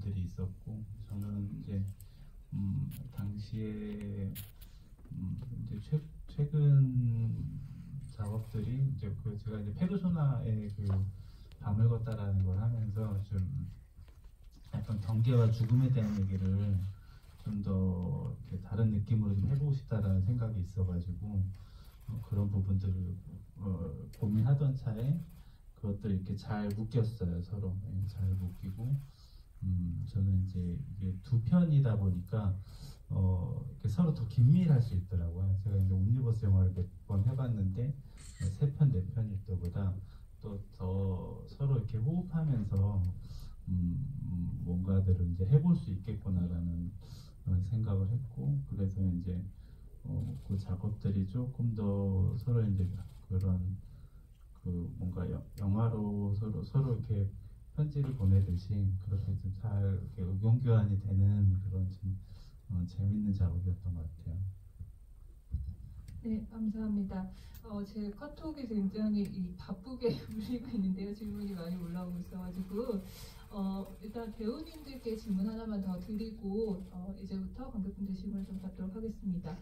부분들이 있었고, 저는 이제 당시에 이제 최근 작업들이 이제 제가 이제 페르소나의 밤을 걷다라는 걸 하면서 좀 약간 경계와 죽음에 대한 얘기를 좀 더 다른 느낌으로 좀 해보고 싶다라는 생각이 있어가지고 그런 부분들을 고민하던 차에 그것들이 이렇게 잘 묶였어요. 서로 잘 묶이고 저는 이제 이게 두 편이다 보니까 이렇게 서로 더 긴밀할 수 있더라고요. 제가 이제 옴니버스 영화를 몇 번 해봤는데 세 편, 네 편일 때보다 또 더 서로 이렇게 호흡하면서 뭔가들을 이제 해볼 수 있겠구나라는 생각을 했고, 그래서 이제 그 작업들이 조금 더 서로 이제 그런 뭔가 영화로 서로 이렇게 편지를 보내듯이 그렇게 좀 잘 이렇게 의견 교환이 되는 그런 좀 재밌는 작업이었던 것 같아요. 네, 감사합니다. 제 카톡이 굉장히 바쁘게 울리고 있는데요. 질문이 많이 올라오고 있어가지고 일단 배우님들께 질문 하나만 더 드리고 이제부터 관객분들 질문을 좀 받도록 하겠습니다.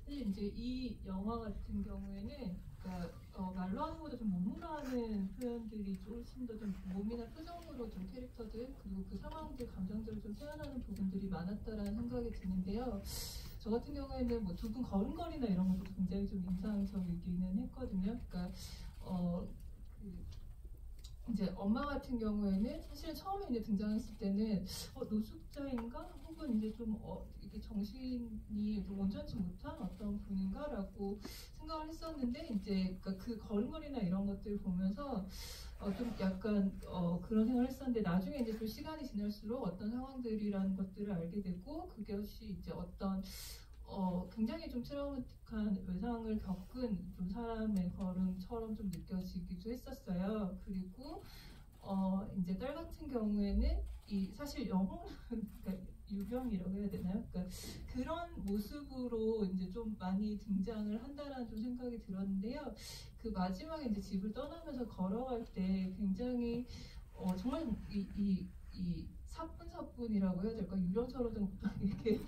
사실 이제 이 영화 같은 경우에는 그러니까 말로 하는 것보다 좀 몸으로 하는 표현들이 훨씬 더 좀 몸이나 표정으로 좀 캐릭터들 그리고 그 상황들 감정들을 좀 표현하는 부분들이 많았다라는 생각이 드는데요. 저 같은 경우에는 뭐 두 분 걸음걸이나 이런 것도 굉장히 좀 인상적이기는 했거든요. 그러니까 이제 엄마 같은 경우에는 사실은 처음에 이제 등장했을 때는 노숙자인가 혹은 이제 좀 이게 정신이 좀 온전치 못한 어떤 분인가라고 생각을 했었는데 이제 그러니까 그 걸음걸이나 이런 것들 보면서 좀 약간 그런 생각을 했었는데 나중에 이제 좀 시간이 지날수록 어떤 상황들이라는 것들을 알게 되고 그것이 이제 어떤 굉장히 좀 트라우마틱한 외상을 겪은 좀 사람의 걸음처럼 좀 느껴지기도 했었어요. 그리고 이제 딸 같은 경우에는 사실 영혼은 그러니까 유병이라고 해야 되나요? 그러니까 그런 모습으로 이제 좀 많이 등장을 한다라는 좀 생각이 들었는데요. 그 마지막에 이제 집을 떠나면서 걸어갈 때 굉장히 정말 이 사뿐사뿐이라고 해야 될까? 유령처럼 좀 이렇게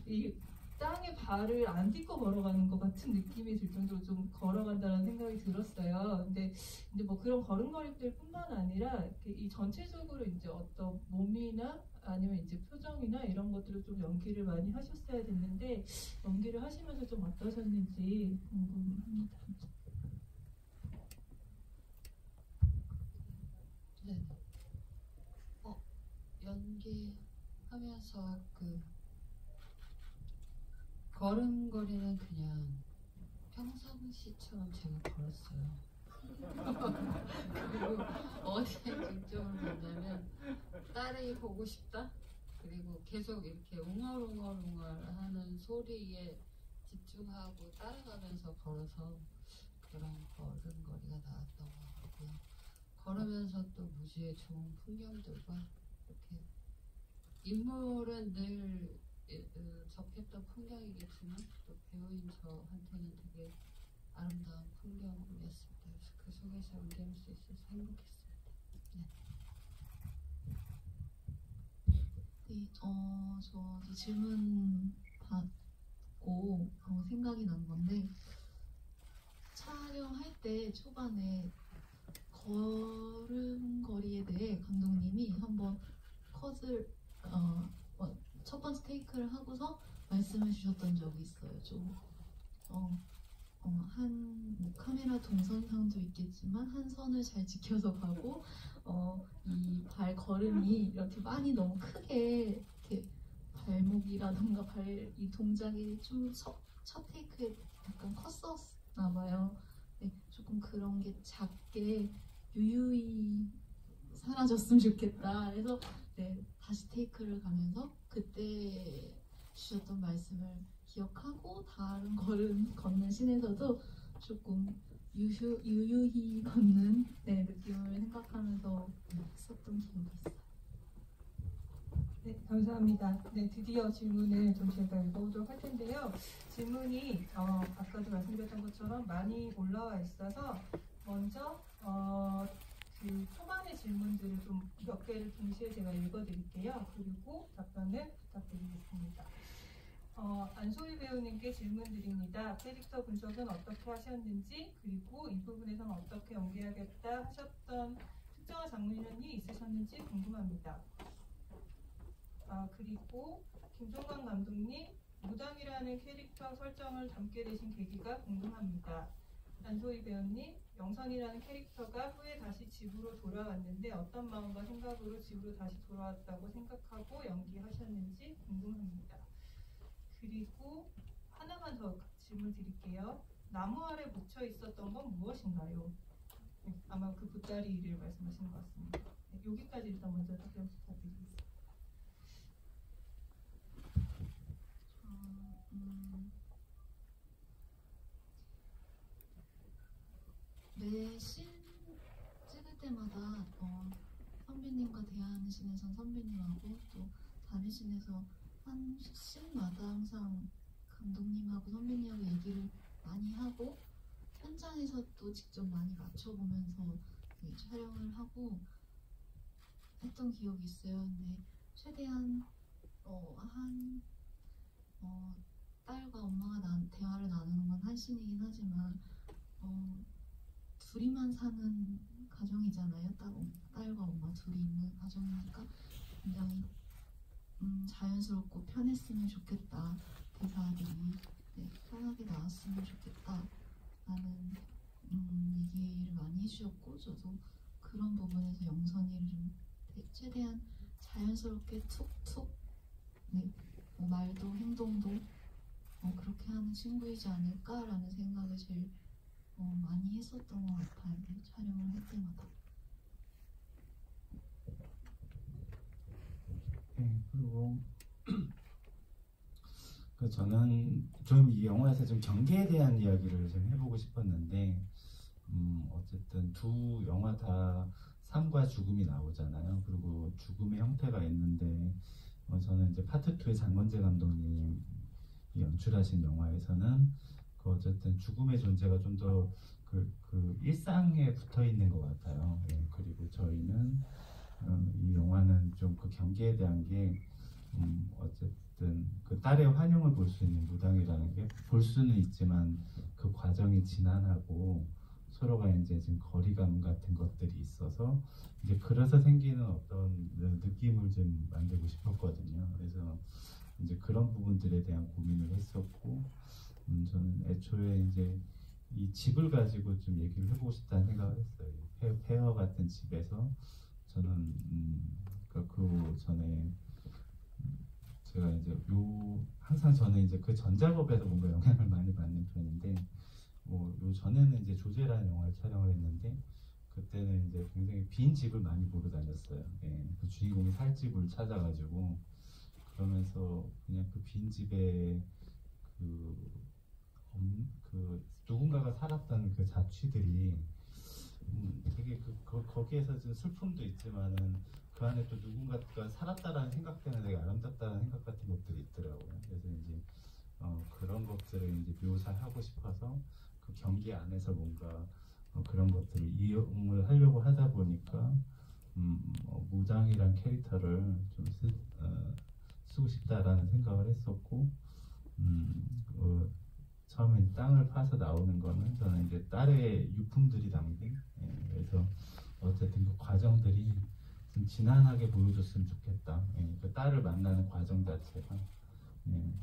이 땅에 발을 안 딛고 걸어가는 것 같은 느낌이 들 정도로 좀 걸어간다는 생각이 들었어요. 근데 뭐 그런 걸음걸이들뿐만 아니라 이 전체적으로 이제 어떤 몸이나 아니면 이제 표정이나 이런 것들을 좀 연기를 많이 하셨어야 됐는데 연기를 하시면서 좀 어떠셨는지 궁금합니다. 네. 연기하면서 걸음걸이는 그냥 평상시처럼 제가 걸었어요. 그리고 어디에 중점을 뒀냐면 딸이 보고 싶다? 그리고 계속 이렇게 웅얼웅얼웅얼하는 소리에 집중하고 따라가면서 걸어서 그런 걸음걸이가 나왔던 것 같고요. 걸으면서 또 무지의 좋은 풍경들과 이렇게 인물은 늘 접했던 풍경이겠지만 또 배우인 저한테는 되게 아름다운 풍경이었습니다. 그래서 그 속에서 연기할 수 있어서 행복했습니다. 네, 저 이제 질문 받고 생각이 난 건데 촬영할 때 초반에 걸음걸이에 대해 감독님이 한번 컷을 첫 번째 테이크를 하고서 말씀해 주셨던 적이 있어요. 좀 뭐 카메라 동선상도 있겠지만 한 선을 잘 지켜서 가고 이 발걸음이 이렇게 많이 너무 크게 이렇게 발목이라던가 이 동작이 좀 첫 테이크에 약간 컸었나 봐요. 네, 조금 그런 게 작게 유유히 사라졌으면 좋겠다. 그래서 네, 다시 테이크를 가면서 그때 주셨던 말씀을 기억하고 다른 걸음 걷는 씬에서도 조금 유유히 걷는 느낌을 생각하면서 했었던 기억이 있어요. 네, 감사합니다. 네, 드디어 질문을 좀 제가 읽어보도록 할 텐데요. 질문이 아까도 말씀드렸던 것처럼 많이 올라와 있어서 먼저 그 초반의 질문들을 좀 몇 개를 동시에 제가 읽어드릴게요. 그리고 답변을 부탁드리겠습니다. 안소희 배우님께 질문 드립니다. 캐릭터 분석은 어떻게 하셨는지, 그리고 이 부분에서는 어떻게 연기하겠다 하셨던 특정한 장면이 있으셨는지 궁금합니다. 그리고 김종관 감독님, 무당이라는 캐릭터 설정을 담게 되신 계기가 궁금합니다. 안소희 배우님, 영선이라는 캐릭터가 후에 다시 집으로 돌아왔는데 어떤 마음과 생각으로 집으로 다시 돌아왔다고 생각하고 연기하셨는지 궁금합니다. 그리고 하나만 더 질문 드릴게요. 나무 아래 묻혀 있었던 건 무엇인가요? 네, 아마 그 보따리를 말씀하시는 것 같습니다. 네, 여기까지 일단 먼저 답변 부탁드리겠습니다. 매 씬 찍을 때마다 선배님과 대하는 씬에선 선배님하고 또 다른 씬에서 한 씬마다 항상 감독님하고 선배님하고 얘기를 많이 하고 현장에서 또 직접 많이 맞춰보면서 촬영을 하고 했던 기억이 있어요. 근데 최대한 딸과 엄마가 대화를 나누는 건 한 씬이긴 하지만 둘이만 사는 가정이잖아요. 딸과 엄마 둘이 있는 가정이니까 굉장히 자연스럽고 편했으면 좋겠다. 대사들이 편하게 나왔으면 좋겠다 라는 얘기를 많이 해주셨고, 저도 그런 부분에서 영선이를 좀 최대한 자연스럽게 툭툭 말도 행동도 그렇게 하는 친구이지 않을까라는 생각을 제일 많이 했었던 것 같아요. 촬영을 할 때마다. 네, 그리고 저는 좀 이 영화에서 좀 경계에 대한 이야기를 좀 해보고 싶었는데, 어쨌든 두 영화 다 삶과 죽음이 나오잖아요. 그리고 죽음의 형태가 있는데, 저는 이제 파트 2의 장건재 감독님이 연출하신 영화에서는 어쨌든 죽음의 존재가 좀 더 그 일상에 붙어 있는 것 같아요. 예, 그리고 저희는 이 영화는 좀 그 경계에 대한 게 어쨌든 그 딸의 환영을 볼 수 있는 무당이라는 게 볼 수는 있지만 그 과정이 지난하고 서로가 이제 지금 거리감 같은 것들이 있어서 이제 그래서 생기는 어떤 느낌을 좀 만들고 싶었거든요. 그래서 이제 그런 부분들에 대한 고민을 했었고, 저는 애초에 이제 이 집을 가지고 좀 얘기를 해보고 싶다는 생각을 했어요. 폐허 같은 집에서 저는 그 전에 제가 이제 항상 저는 이제 그 전작업에서 뭔가 영향을 많이 받는 편인데, 요 전에는 이제 조제라는 영화를 촬영을 했는데 그때는 이제 굉장히 빈 집을 많이 보러 다녔어요. 예, 그 주인공이 살 집을 찾아가지고 그러면서 그냥 그 빈 집에 그 누군가가 살았던 그 자취들이 되게 거기에서 좀 슬픔도 있지만은 그 안에 또 누군가가 살았다라는 생각 때문에 되게 아름답다는 생각 같은 것들이 있더라고요. 그래서 이제 그런 것들을 이제 묘사하고 싶어서 그 경기 안에서 뭔가 그런 것들을 이용을 하려고 하다 보니까 무장이란 캐릭터를 좀 쓰고 싶다라는 생각을 했었고, 처음에 땅을 파서 나오는 거는 저는 이제 딸의 유품들이 담긴, 그래서 어쨌든 그 과정들이 좀 진한하게 보여줬으면 좋겠다. 그 딸을 만나는 과정 자체가.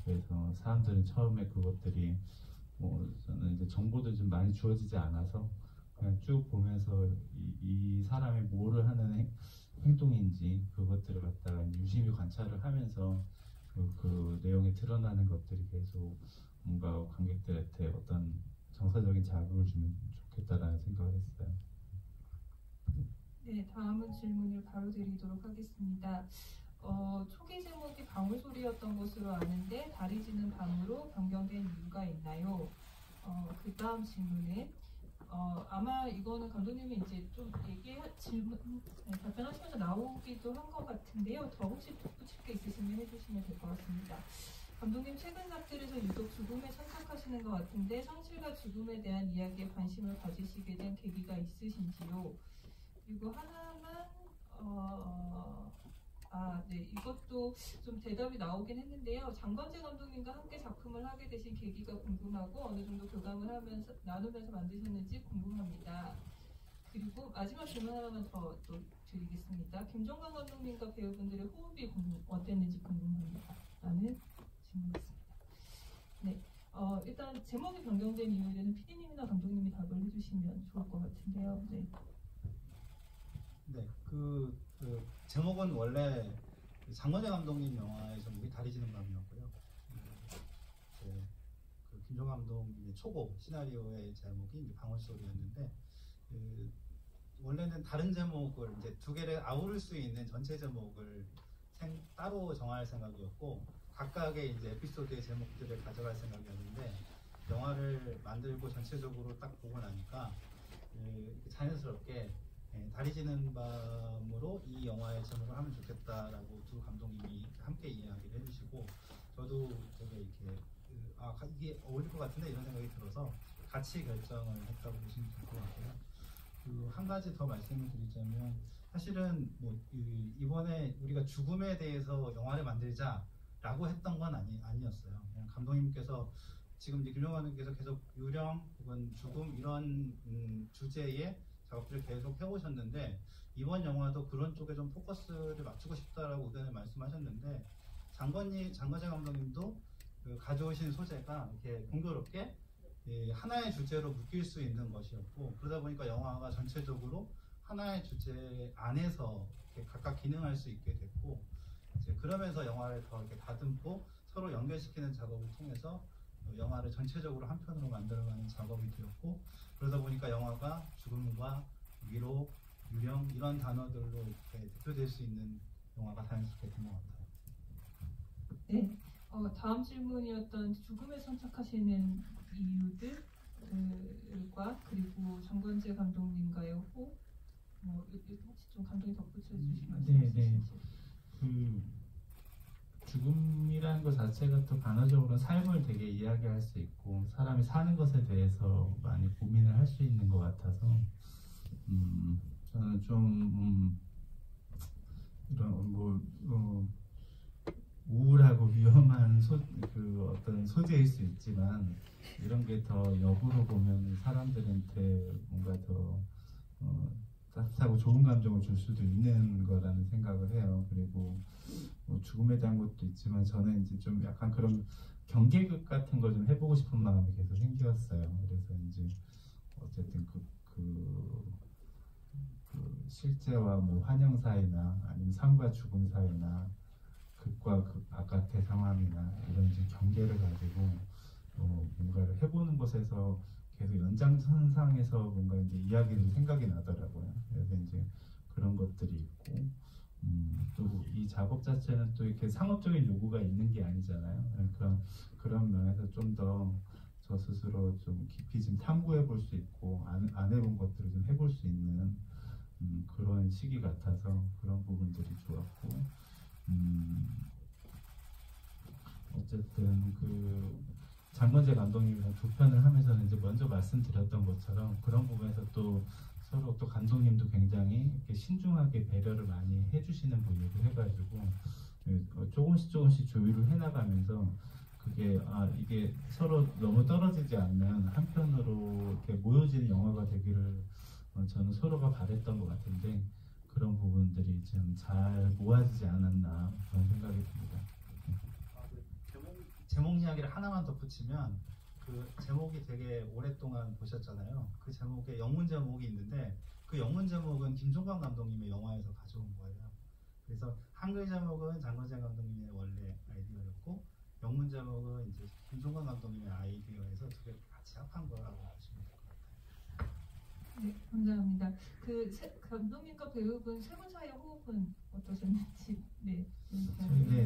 그래서 사람들은 처음에 그것들이 저는 이제 정보도 좀 많이 주어지지 않아서 그냥 쭉 보면서 이 사람이 뭐를 하는 행동인지 그것들을 갖다가 유심히 관찰을 하면서 그 내용에 드러나는 것들이 계속 뭔가 관객들한테 어떤 정서적인 자극을 주면 좋겠다라는 생각을 했어요. 네, 다음은 질문을 바로 드리도록 하겠습니다. 초기 제목이 방울소리였던 것으로 아는데 달이 지는 밤으로 변경된 이유가 있나요? 그 다음 질문은 아마 이거는 감독님이 이제 좀 답변하시면서 나오기도 한 것 같은데요. 더 혹시 덧붙일 게 있으시면 해주시면 될 것 같습니다. 감독님 최근 작들에서 유독 죽음에 참석하시는 것 같은데 상실과 죽음에 대한 이야기에 관심을 가지시게 된 계기가 있으신지요? 그리고 하나만 네, 이것도 좀 대답이 나오긴 했는데요. 장건재 감독님과 함께 작품을 하게 되신 계기가 궁금하고 어느 정도 교감을 하면서 나누면서 만드셨는지 궁금합니다. 그리고 마지막 질문 하나만 더 또 드리겠습니다. 김종관 감독님과 배우분들의 호흡이 어땠는지 궁금합니다. 라는 질문이었습니다. 네, 일단 제목이 변경된 이유에 대해서는 PD님이나 감독님이 답을 해주시면 좋을 것 같은데요. 네. 네, 제목은 원래 장건재 감독님 영화의 제목이 달이 지는 밤이었고요. 김종 감독님의 초고 시나리오의 제목이 이제 방울소리였는데 원래는 다른 제목을 이제 두 개를 아우를 수 있는 전체 제목을 따로 정할 생각이었고 각각의 이제 에피소드의 제목들을 가져갈 생각이었는데 영화를 만들고 전체적으로 딱 보고 나니까 자연스럽게 달이 지는 밤으로 이 영화의 제목을 하면 좋겠다라고 두 감독님이 함께 이야기를 해주시고 저도 되게 이렇게 이게 어울릴 것 같은데 이런 생각이 들어서 같이 결정을 했다고 보시면 될 것 같고요. 한 가지 더 말씀을 드리자면 사실은 이번에 우리가 죽음에 대해서 영화를 만들자라고 했던 건 아니었어요. 그냥 감독님께서 지금 이제 김종관 감독님께서 계속 유령 혹은 죽음 이런 주제의 작업들을 계속 해오셨는데 이번 영화도 그런 쪽에 좀 포커스를 맞추고 싶다라고 의견을 말씀하셨는데 장건재 감독님도 가져오신 소재가 이렇게 공교롭게 하나의 주제로 묶일 수 있는 것이었고 그러다 보니까 영화가 전체적으로 하나의 주제 안에서 이렇게 각각 기능할 수 있게 됐고 이제 그러면서 영화를 더 이렇게 다듬고 서로 연결시키는 작업을 통해서 영화를 전체적으로 한 편으로 만들어가는 작업이 되었고 그러다 보니까 영화가 죽음과 위로, 유령 이런 단어들로 이렇게 대표될 수 있는 영화가 자연스럽게 된 것 같아요. 네, 다음 질문이었던 죽음을 선택하시는 이유들과 그리고 장건재 감독님과의 호흡, 혹시 좀 감독님 덧붙여 주실 말씀 네. 있으신지. 죽음이라는 것 자체가 또 단어적으로 삶을 되게 이야기할 수 있고 사람이 사는 것에 대해서 많이 고민을 할 수 있는 것 같아서 저는 좀 이런 우울하고 위험한 어떤 소재일 수 있지만 이런 게 더 역으로 보면 사람들한테 뭔가 더 따뜻하고 좋은 감정을 줄 수도 있는 거라는 생각을 해요. 그리고 죽음에 대한 것도 있지만 저는 이제 좀 약간 그런 경계극 같은 걸 좀 해보고 싶은 마음이 계속 생겼어요. 그래서 이제 어쨌든 그 실제와 환영 사이나 아니면 삶과 죽음 사이나 극과 극 바깥의 상황이나 이런 이제 경계를 가지고 뭔가를 해보는 것에서 계속 연장선상에서 뭔가 이제 이야기를 생각이 나더라고요. 그래서 이제 그런 것들이 있고 또 이 작업 자체는 또 이렇게 상업적인 요구가 있는 게 아니잖아요. 그러니까 그런 면에서 좀 더 저 스스로 좀 깊이 좀 탐구해 볼 수 있고 안 해본 것들을 좀 해볼 수 있는 그런 시기 같아서 그런 부분들이 좋았고 어쨌든 장건재 감독님이랑 두 편을 하면서는 이제 먼저 말씀드렸던 것처럼 그런 부분에서 또 서로 또 감독님도 굉장히 이렇게 신중하게 배려를 많이 해주시는 분이고 해가지고 조금씩 조율을 해나가면서 그게 이게 서로 너무 떨어지지 않는 한 편으로 이렇게 모여지는 영화가 되기를 저는 서로가 바랬던 것 같은데 그런 부분들이 좀 잘 모아지지 않았나 그런 생각이 듭니다. 제목 이야기를 하나만 덧붙이면 그 제목이 되게 오랫동안 보셨잖아요. 그 제목에 영문 제목이 있는데 그 영문 제목은 김종관 감독님의 영화에서 가져온 거예요. 그래서 한글 제목은 장건재 감독님의 원래 아이디어였고 영문 제목은 이제 김종관 감독님의 아이디어에서 두 개를 같이 합한 거라고 보시면 될 것 같아요. 네, 감사합니다. 감독님과 배우분 세 분 사이의 호흡은 어떠셨는지. 네,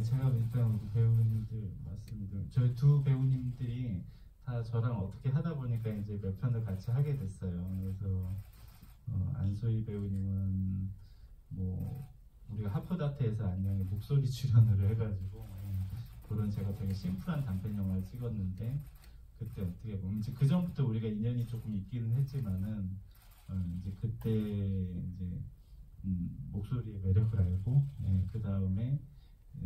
제가 일단 우리 배우님들 말씀드리면 저희 두 배우님들이 다 저랑 어떻게 하다 보니까 이제 몇 편을 같이 하게 됐어요. 그래서 안소희 배우님은 우리가 하프다트에서 안녕히 목소리 출연을 해가지고 그런 제가 되게 심플한 단편 영화를 찍었는데 그때 어떻게 보면 이제 그 전부터 우리가 인연이 조금 있기는 했지만은 이제 그때 이제 목소리의 매력을 알고 그 다음에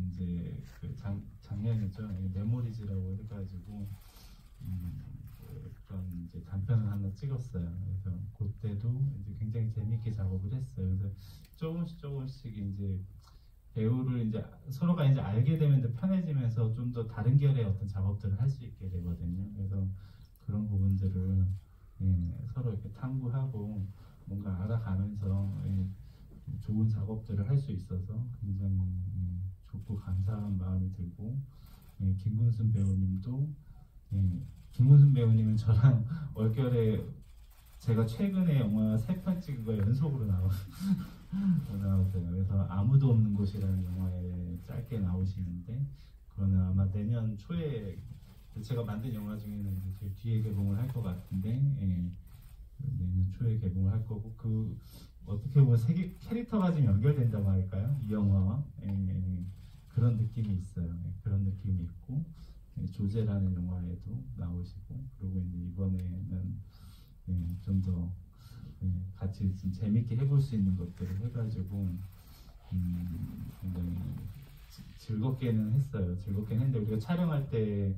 이제 그 작년이죠. 메모리즈라고 해가지고 그런 이제 단편을 하나 찍었어요. 그래서 그때도 이제 굉장히 재밌게 작업을 했어요. 그래서 조금씩 이제 배우를 이제 서로가 이제 알게 되면 더 편해지면서 좀 더 다른 결의 어떤 작업들을 할 수 있게 되거든요. 그래서 그런 부분들을 서로 이렇게 탐구하고 뭔가 알아가면서 좋은 작업들을 할 수 있어서 굉장히 좋고 감사한 마음이 들고 김군순 배우님도 김군순 배우님은 저랑 얼결에 제가 최근에 영화 3편 찍은 거 연속으로 나오세요. 그래서 아무도 없는 곳이라는 영화에 짧게 나오시는데 그거는 아마 내년 초에 제가 만든 영화 중에는 이제 제일 뒤에 개봉을 할 것 같은데 내년 초에 개봉을 할 거고 그 어떻게 보면 세 캐릭터가 좀 연결된다고 할까요? 이 영화와 그런 느낌이 있어요. 그런 느낌이 있고 조제라는 영화에도 나오시고 그리고 이제 이번에는 좀 더 같이 좀 재밌게 해볼 수 있는 것들을 해가지고 굉장히 즐겁게는 했어요. 즐겁게 했는데 우리가 촬영할 때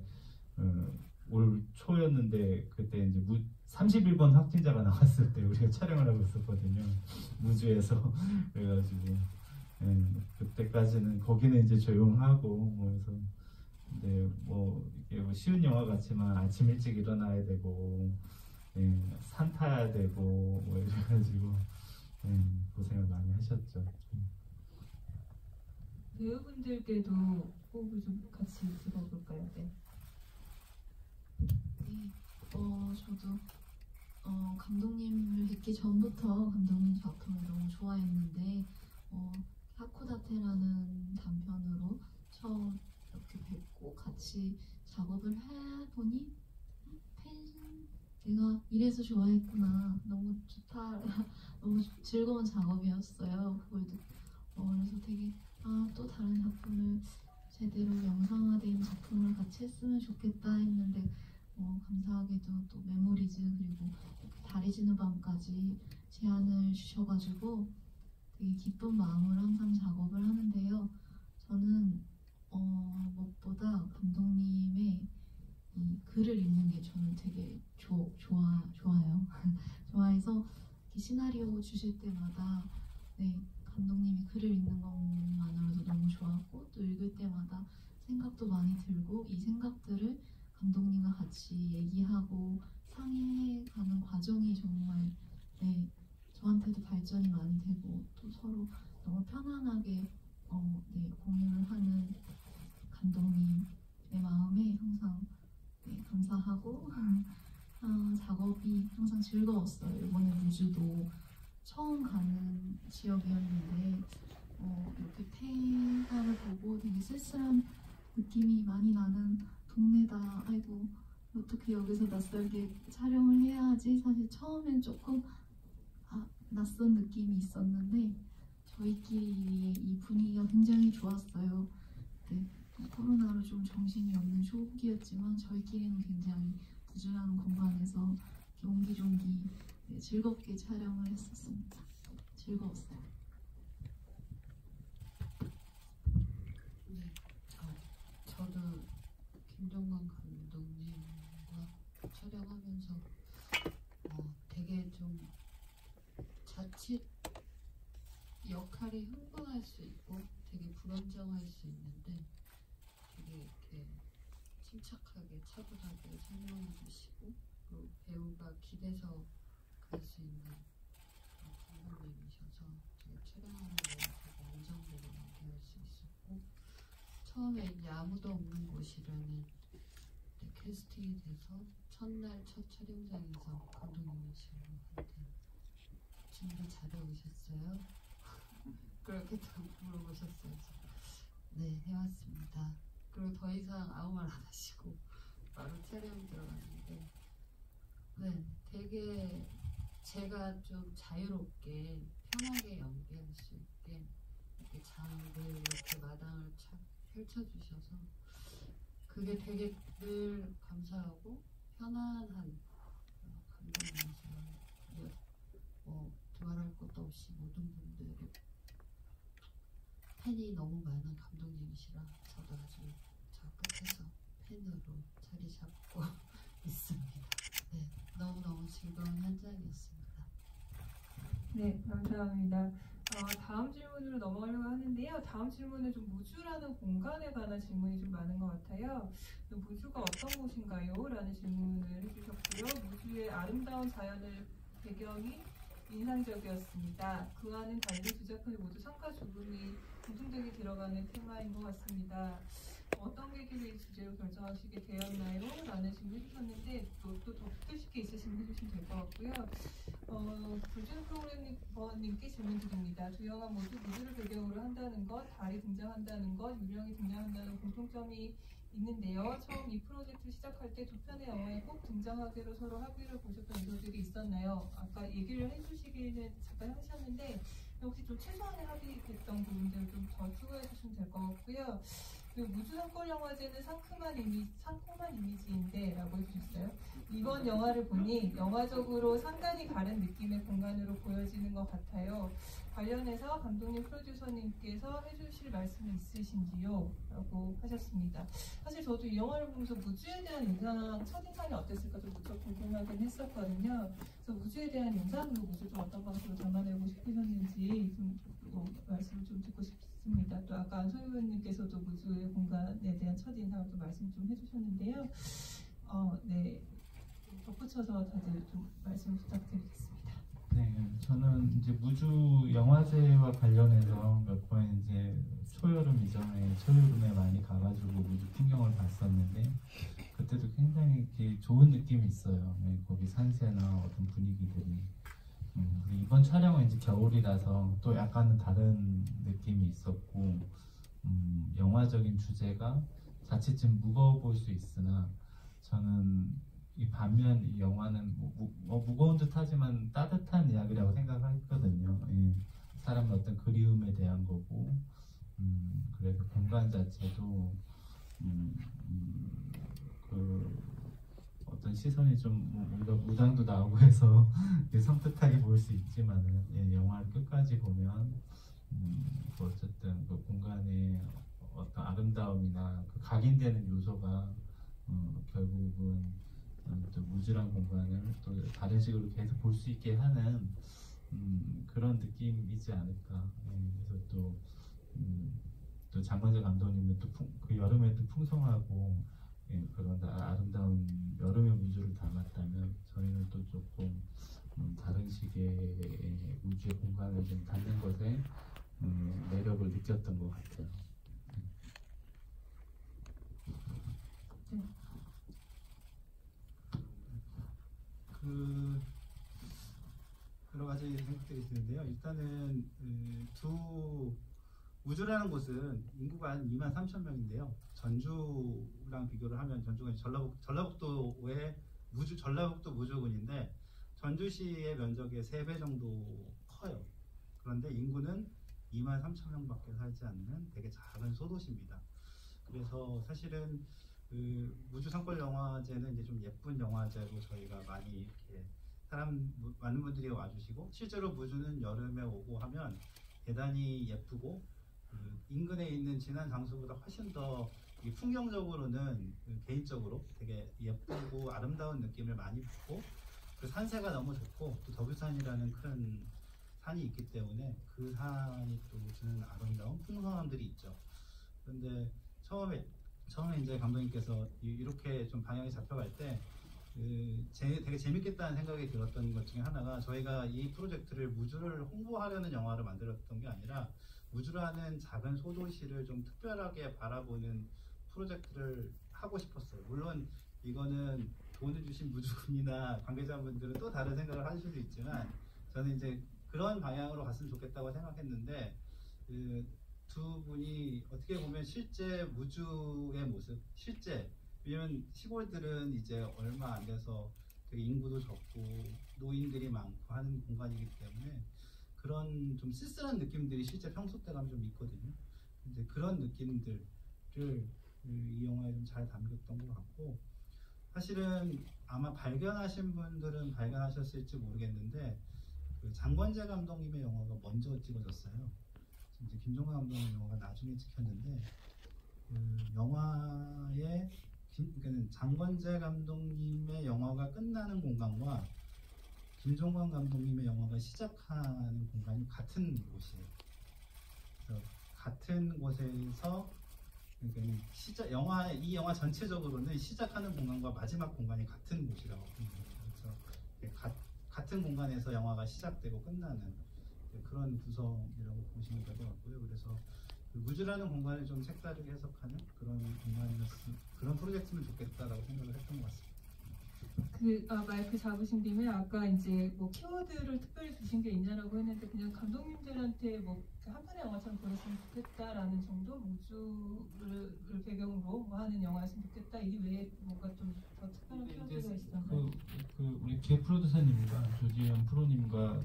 올 초였는데 그때 이제 31번 확진자가 나왔을 때 우리가 촬영을 하고 있었거든요. 무주에서 그래가지고 그때까지는 거기는 이제 조용하고 그래서 근데 뭐 이게 뭐 쉬운 영화 같지만 아침 일찍 일어나야 되고 산 타야 되고 뭐 이래가지고 고생을 많이 하셨죠. 배우분들께도 호흡을 좀 같이 들어볼까요? 네. 네, 저도 감독님을 뵙기 전부터 감독님 작품을 너무 좋아했는데 하코다테라는 단편으로 처음 이렇게 뵙고 같이 작업을 해보니 내가 이래서 좋아했구나, 너무 좋다, 너무 즐거운 작업이었어요. 그래서 되게 또 다른 작품을 제대로 영상화된 작품을 같이 했으면 좋겠다 했는데 감사하게도 또 메모리즈 그리고 달이 지는 밤까지 제안을 주셔가지고 되게 기쁜 마음으로 항상 작업을 하는데요. 저는 무엇보다 감독님의 이 글을 읽는 게 저는 되게 좋아요. 좋아해서 이렇게 시나리오 주실 때마다 감독님이 글을 읽는 것만으로도 너무 좋았고 또 읽을 때마다 생각도 많이 들고 이 생각들을 감독님과 같이 얘기하고 상의해가는 과정이 정말 저한테도 발전이 많이 되고 또 서로 너무 편안하게 공유를 하는 감독님의 마음에 항상 감사하고 작업이 항상 즐거웠어요. 이번에 무주도 처음 가는 지역이었는데 이렇게 폐가를 보고 되게 쓸쓸한 느낌이 많이 나는 동네다. 아이고 어떻게 여기서 낯설게 촬영을 해야 하지? 사실 처음엔 조금 낯선 느낌이 있었는데 저희끼리 이 분위기가 굉장히 좋았어요. 코로나로 좀 정신이 없는 초기였지만 저희끼리는 굉장히 부지런한 공간에서 이렇게 옹기종기 즐겁게 촬영을 했었습니다. 즐거웠어요. 저도 김정관 감독님과 촬영하면서 되게 좀 자칫 역할이 흥분할 수 있고 되게 불안정할 수 있는데 되게 이렇게 침착하게 차분하게 설명해 주시고 그리고 배우가 기대서 갈 수 있는 감독님이셔서 되게 촬영하는 데 되게 안정되게 될 수 있었고 처음에 이제 아무도 없는 곳이라는 캐스팅이 돼서 첫날 첫 촬영장에서 감독님이 저한테 준비 잘해 오셨어요? 그렇게 딱 물어보셨어요. 네, 해왔습니다. 그리고 더 이상 아무 말 안 하시고 바로 촬영 들어갔는데 되게 제가 좀 자유롭게 편하게 연기할 수 있게 이렇게 장을 이렇게 마당을 착 펼쳐주셔서 그게 되게 늘 감사하고 편안한 감독님이셨던 두말할 것도 없이 모든 분들의 팬이 너무 많은 감독님이시라 저도 아주 저 끝에서 팬으로 자리 잡고 있습니다. 네, 너무너무 즐거운 현장이었습니다. 네, 감사합니다. 다음 질문으로 넘어가려고 하는데요. 다음 질문은 좀 무주라는 공간에 관한 질문이 좀 많은 것 같아요. 무주가 어떤 곳인가요? 라는 질문을 해주셨고요. 무주의 아름다운 자연을 배경이 인상적이었습니다. 그와는 달리 두 작품이 모두 삶과 죽음이 공통되게 들어가는 테마인 것 같습니다. 어떤 계기로 이 주제로 결정하시게 되었나요? 라는 질문 해주셨는데 또 덧붙일 게 있으시면 해주시면 될 것 같고요. 불준 프로그래머님께 질문 드립니다. 두 영화 모두 무주를 배경으로 한다는 것, 달이 등장한다는 것, 유령이 등장한다는 공통점이 있는데요. 처음 이 프로젝트 시작할 때 두 편의 영화에 꼭 등장하기로 서로 합의를 보셨던 요소들이 있었나요? 아까 얘기를 해주시기는 잠깐 하셨는데 혹시 좀 최소한의 합의됐던 부분들을 좀 더 추가해 주시면 될 것 같고요. 무주 산골 영화제는 상큼한 이미지인데 라고 해주셨어요. 이번 영화를 보니 영화적으로 상당히 다른 느낌의 공간으로 보여지는 것 같아요. 관련해서 감독님, 프로듀서님께서 해주실 말씀이 있으신지요? 라고 하셨습니다. 사실 저도 이 영화를 보면서 무주에 대한 첫인상이 어땠을까 좀 무척 궁금하긴 했었거든요. 그래서 무주에 대한 인상으로 무주 좀 어떤 방식으로 담아내고 싶으셨는지 좀 말씀을 좀 듣고 싶습니다. 또 아까 안소희님께서도 무주의 공간에 대한 첫인상을 또 말씀 좀 해주셨는데요. 네, 덧붙여서 다들 좀 말씀 부탁드리겠습니다. 네, 저는 이제 무주 영화제와 관련해서 몇 번 이제 초여름 이전에 초여름에 많이 가가지고 무주 풍경을 봤었는데 그때도 굉장히 이렇게 좋은 느낌이 있어요. 네, 거기 산세나 어떤 분위기들이. 그리고 이번 촬영은 이제 겨울이라서 또 약간은 다른 느낌이 있었고, 영화적인 주제가 자칫 좀 무거워 보일 수 있으나 저는 이 반면 이 영화는 무거운 듯하지만 따뜻한 이야기라고 생각했거든요. 예, 사람의 어떤 그리움에 대한 거고, 그래서 공간 자체도 그 어떤 시선이 좀 뭔가 무당도 나오고 해서 섬뜩하게 보일 수 있지만은 예, 영화를 끝까지 보면 어쨌든 그 공간의 어떤 아름다움이나 그 각인되는 요소가 결국은 또 무주란 공간을 또 다른 식으로 계속 볼 수 있게 하는 그런 느낌이지 않을까. 예, 그래서 또 장관재 감독님은 또 그 여름에 또 풍성하고 예, 그런 아름다운 여름의 무주를 담았다면 저희는 또 조금 다른 식의 무주의 공간을 좀 담는 것에 매력을 느꼈던 것 같아요. 여러 가지 생각들이 드는데요. 일단은 우주라는 곳은 인구가 한 23,000명인데요. 전주랑 비교를 하면 전주가 전라북도의 전라북도 무주군인데 전주시의 면적의 3배 정도 커요. 그런데 인구는 23,000명밖에 살지 않는 되게 작은 소도시입니다. 그래서 사실은 무주 산골 영화제는 이제 좀 예쁜 영화제로 저희가 많이 이렇게 많은 분들이 와주시고 실제로 무주는 여름에 오고 하면 대단히 예쁘고 인근에 있는 지난 장소보다 훨씬 더 풍경적으로는 개인적으로 되게 예쁘고 아름다운 느낌을 많이 받고 그 산세가 너무 좋고 또 덕유산이라는 큰 산이 있기 때문에 그 산이 또 주는 아름다운 풍성함들이 있죠. 그런데 처음에 이제 감독님께서 이렇게 좀 방향이 잡혀갈 때 되게 재밌겠다는 생각이 들었던 것 중에 하나가 저희가 이 프로젝트를 무주를 홍보하려는 영화를 만들었던 게 아니라 무주라는 작은 소도시를 좀 특별하게 바라보는 프로젝트를 하고 싶었어요. 물론 이거는 돈을 주신 무주군이나 관계자분들은 또 다른 생각을 하실 수 있지만 저는 이제 그런 방향으로 갔으면 좋겠다고 생각했는데 두 분이 어떻게 보면 실제 무주의 모습, 왜냐면 시골들은 이제 얼마 안 돼서 되게 인구도 적고 노인들이 많고 하는 공간이기 때문에 그런 좀 쓸쓸한 느낌들이 실제 평소 때 가면 좀 있거든요. 근데 그런 느낌들을 이 영화에 좀 잘 담겼던 것 같고 사실은 아마 발견하신 분들은 발견하셨을지 모르겠는데 그 장권재 감독님의 영화가 먼저 찍어졌어요. 이제 김종관 감독님 영화가 나중에 찍혔는데 그 영화의 그러니까 장권재 감독님의 영화가 끝나는 공간과 김종관 감독님의 영화가 시작하는 공간이 같은 곳이에요. 그래서 같은 곳에서 그러니까 이 영화 전체적으로는 시작하는 공간과 마지막 공간이 같은 곳이라고 보면 돼요. 그래서 같은 공간에서 영화가 시작되고 끝나는 그런 구성이라고 보시면 될 것 같고요. 그래서 그 무주라는 공간을 좀 색다르게 해석하는 그런 그런 프로젝트면 좋겠다라고 생각을 했던 것 같습니다. 마이크 잡으신 김에 아까 이제 뭐 키워드를 특별히 주신 게 있냐라고 했는데 그냥 감독님들한테 뭐 한 편의 영화처럼 보냈으면 좋겠다라는 정도, 우주를 배경으로 뭐 하는 영화였으면 좋겠다. 이 외에 뭔가 좀 더 특별한 키워드가 있었나요? 우리 기획 프로듀서님과 조지현 프로님과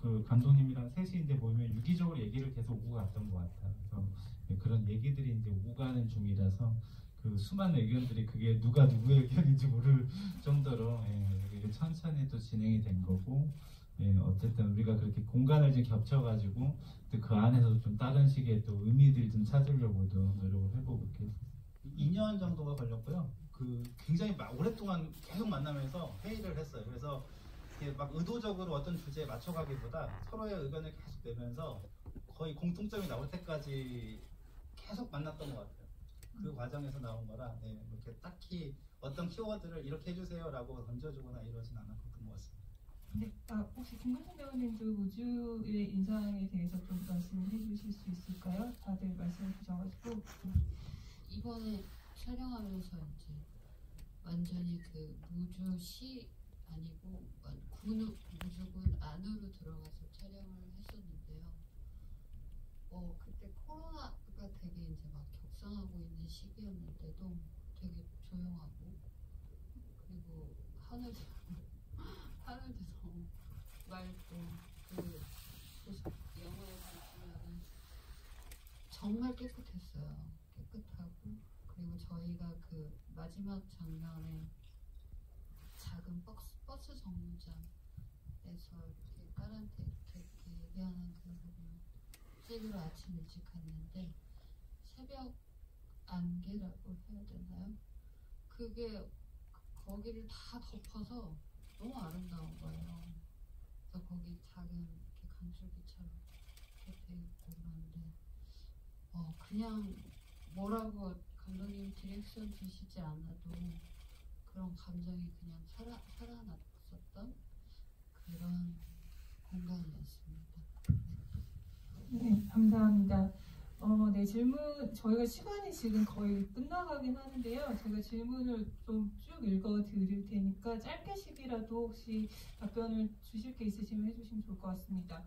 그 감독님이랑 셋이 이제 모이면 유기적으로 얘기를 계속 오고 갔던 것 같아요. 그래서 그런 얘기들이 이제 오고 가는 중이라서 그 수많은 의견들이 그게 누가 누구의 의견인지 모를 정도로 이게 천천히 또 진행이 된 거고, 어쨌든 우리가 그렇게 공간을 좀 겹쳐가지고 또 그 안에서도 좀 다른 식의 또 의미들 좀 찾으려고도 노력을 해보고 이렇게 했어요. 2년 정도가 걸렸고요. 그 굉장히 오랫동안 계속 만나면서 회의를 했어요. 그래서 이게 막 의도적으로 어떤 주제에 맞춰가기보다 서로의 의견을 계속 내면서 거의 공통점이 나올 때까지 계속 만났던 것 같아요. 그 과정에서 나온 거라 이렇게 딱히 어떤 키워드를 이렇게 해주세요라고 던져주거나 이러진 않았던 것 같습니다. 네, 혹시 김광석 배우님도 우주의 인상에 대해서 좀 말씀해 주실 수 있을까요? 다들 말씀해 주셔가지고. 이번에 촬영하면서 이제 완전히 그 무주시 아니고 무주군 안으로 들어가서 촬영을 했었는데요. 그때 코로나가 되게 이제 막 격상하고 있는 시기였는데도 되게 조용하고, 그리고 하늘도 맑고, 영화에 보시면은 정말 깨끗했어요. 깨끗하고, 그리고 저희가 그 마지막 장면에 작은 버스 정류장에서 이렇게 딸한테 이렇게 얘기하는 그 부분 찍으러 아침 일찍 갔는데 새벽 안개라고 해야 되나요? 그게 거기를 다 덮어서 너무 아름다운 거예요. 그래서 거기 작은 이렇게 강줄기처럼 이렇게 돼 있고 그런데 그냥 뭐라고 감독님 디렉션 주시지 않아도 그런 감정이 그냥 살아났었던 그런 공간이었습니다. 네, 감사합니다. 네, 질문 저희가 시간이 지금 거의 끝나가긴 하는데요. 제가 질문을 좀 쭉 읽어드릴 테니까 짧게씩이라도 혹시 답변을 주실 게 있으시면 해주시면 좋을 것 같습니다.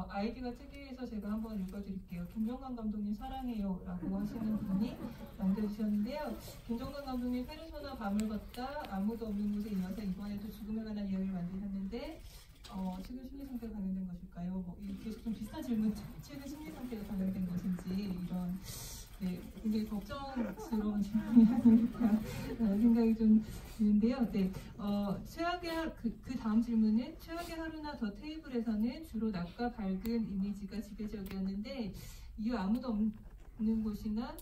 아이디가 특이해서 제가 한번 읽어드릴게요. 김종관 감독님 사랑해요 라고 하시는 분이 남겨주셨는데요. 김종관 감독님 페르소나 밤을 걷다 아무도 없는 곳에 이어서 이번에도 죽음에 관한 이야기를 만드셨는데 최근 심리 상태가 감염된 것일까요? 뭐 계속 좀 비슷한 질문, 최근 심리 상태가 감염된 것인지 이런 굉장히 걱정스러운 질문이 아닐까라는 생각이 좀 드는데요. 네, 최악의 그 다음 질문은 최악의 하루나 더 테이블에서는 주로 낮과 밝은 이미지가 지배적이었는데 이후 아무도 없는 곳이나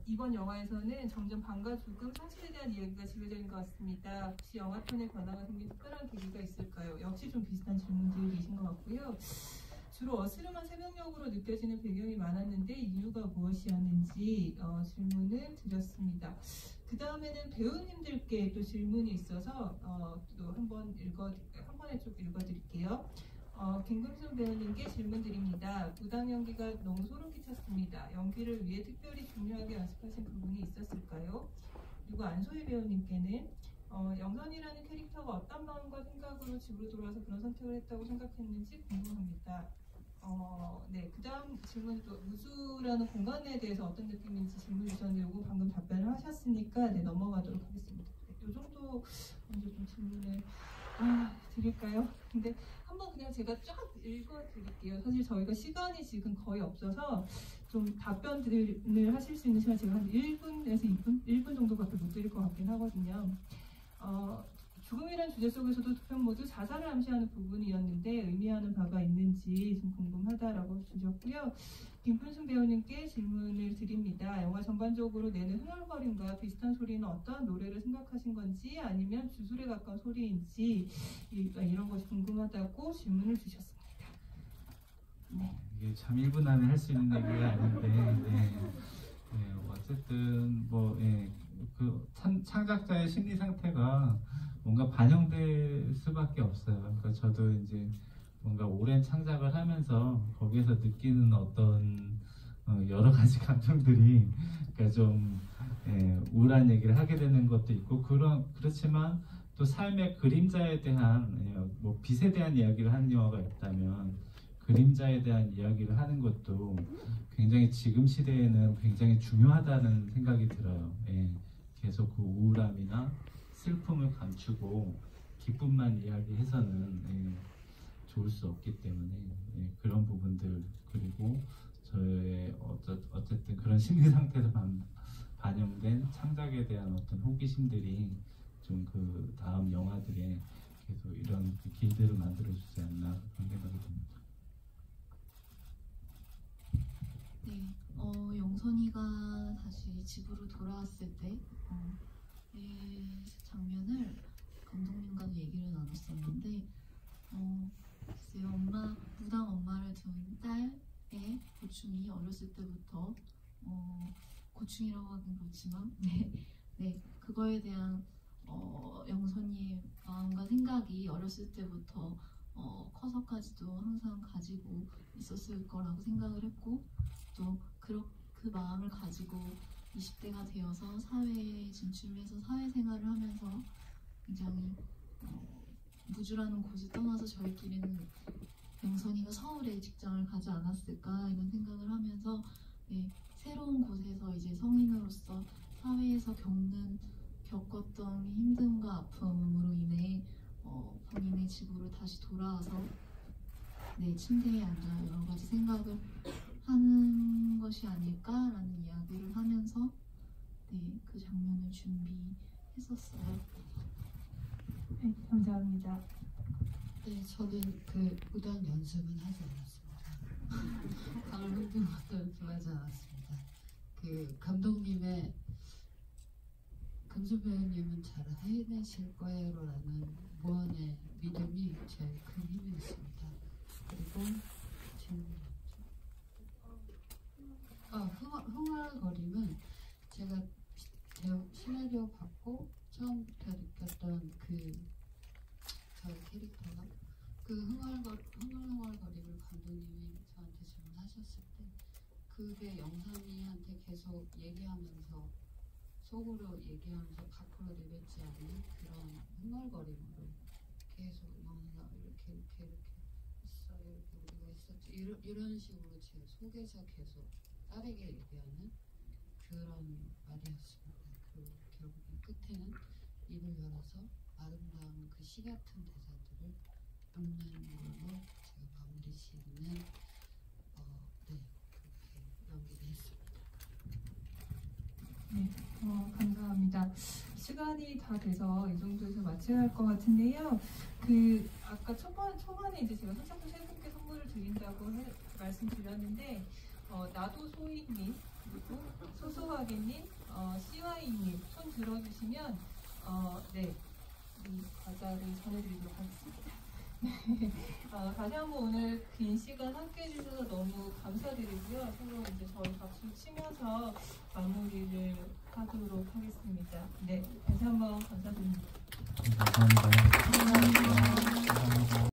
이번 영화에서는 점점 밤과 죽음, 상실에 대한 이야기가 지배적인 것 같습니다. 혹시 영화 톤의 변화가 생긴 특별한 계기가 있을까요? 역시 좀 비슷한 질문들이신 것 같고요. 주로 어스름한 새벽녘으로 느껴지는 배경이 많았는데 이유가 무엇이었는지 질문을 드렸습니다. 그 다음에는 배우님들께 또 질문이 있어서 또 한 번에 쭉 읽어드릴게요. 김금순 배우님께 질문 드립니다. 무당 연기가 너무 소름 끼쳤습니다. 연기를 위해 특별히 중요하게 연습하신 부분이 있었을까요? 그리고 안소희 배우님께는 영선이라는 캐릭터가 어떤 마음과 생각으로 집으로 돌아와서 그런 선택을 했다고 생각했는지 궁금합니다. 네, 그 다음 질문 또 우주라는 공간에 대해서 어떤 느낌인지 질문 주셨는데 이거 방금 답변을 하셨으니까 넘어가도록 하겠습니다. 이 정도 먼저 좀 질문을 드릴까요? 근데 한번 그냥 제가 쫙 읽어드릴게요. 사실 저희가 시간이 지금 거의 없어서 좀 답변을 하실 수 있는 시간 제가 한 1분에서 1분 정도밖에 못 드릴 것 같긴 하거든요. 죽음이란 주제 속에서도 두 편 모두 자살을 암시하는 부분이었는데 의미하는 바가 있는지 좀 궁금하다라고 주셨고요. 김fun순 배우님께 질문을 드립니다. 영화 전반적으로 내는 흥얼거림과 비슷한 소리는 어떠한 노래를 생각하신 건지 아니면 주술에 가까운 소리인지 이런 것이 궁금하다고 질문을 주셨습니다. 네. 이게 참 1분 안에 할 수 있는 얘기가 아닌데 어쨌든 뭐 그 창작자의 심리 상태가 뭔가 반영될 수밖에 없어요. 그러니까 저도 이제 뭔가 오랜 창작을 하면서 거기에서 느끼는 어떤 여러 가지 감정들이 그러니까 좀 우울한 얘기를 하게 되는 것도 있고 그렇지만 또 삶의 그림자에 대한 뭐 빛에 대한 이야기를 하는 영화가 있다면 그림자에 대한 이야기를 하는 것도 굉장히 지금 시대에는 굉장히 중요하다는 생각이 들어요. 계속 그 우울함이나 슬픔을 감추고 기쁨만 이야기해서는 좋을 수 없기 때문에 그런 부분들 그리고 저의 어쨌든 그런 심리 상태에서 반영된 창작에 대한 어떤 호기심들이 좀 그 다음 영화들에 계속 이런 그 길들을 만들어주지 않나 그런 생각이 듭니다. 네, 영선이가 다시 집으로 돌아왔을 때 이 장면을 감독님과도 얘기를 나눴었는데 글쎄요, 무당 엄마를 둔 딸의 고충이 어렸을 때부터 고충이라고 하긴 그렇지만 네, 그거에 대한 영선이의 마음과 생각이 어렸을 때부터 커서까지도 항상 가지고 있었을 거라고 생각을 했고 또 그 마음을 가지고 20대가 되어서 사회에 진출해서 사회생활을 하면서 굉장히 무주라는 곳을 떠나서 저희끼리는 영선이가 서울에 직장을 가지 않았을까 이런 생각을 하면서 새로운 곳에서 이제 성인으로서 사회에서 겪었던 힘듦과 아픔으로 인해 본인의 집으로 다시 돌아와서 침대에 앉아 여러 가지 생각을 하는 것이 아닐까라는 이야기를 하면서 그 장면을 준비했었어요. 네, 감사합니다. 네, 저는 그 무당 연습은 하지 않았습니다. 가을 hunting것도 연습하지 않았습니다. 그 감독님의 금수 배우님은 잘 해내실 거예요라는 무한의 믿음이 제일 큰 힘이었습니다. 그리고 지금 흥얼거림은 제가 시나리오 받고 처음부터 느꼈던 저의 캐릭터가 그 흥얼거림을 감독님이 저한테 질문하셨을 때 그게 영선이한테 계속 얘기하면서 속으로 얘기하면서 밖으로 내뱉지 않는 그런 흥얼거림으로 계속 영선아 이렇게 했어요. 이렇게 우리가 했었지 이런 식으로 제 속에서 계속 딸에게 얘기하는 그런 말이었습니다. 결국엔 끝에는 입을 열어서 아름다운 그 시 같은 대사들을 읊는 걸로 제가 마무리 짓는 그렇게 연기를 했습니다. 네, 감사합니다. 시간이 다 돼서 이 정도에서 마쳐야 할 것 같은데요. 아까 초반에 이제 제가 선착순 세 분께 선물을 드린다고 말씀드렸는데 나도 소희님 그리고 소소하게님, CY님 손 들어주시면 이 과자를 전해드리도록 하겠습니다. 다시 한번 오늘 긴 시간 함께 해주셔서 너무 감사드리고요. 서로 이제 저희 박수 치면서 마무리를 하도록 하겠습니다. 네, 다시 한번 감사드립니다. 감사합니다.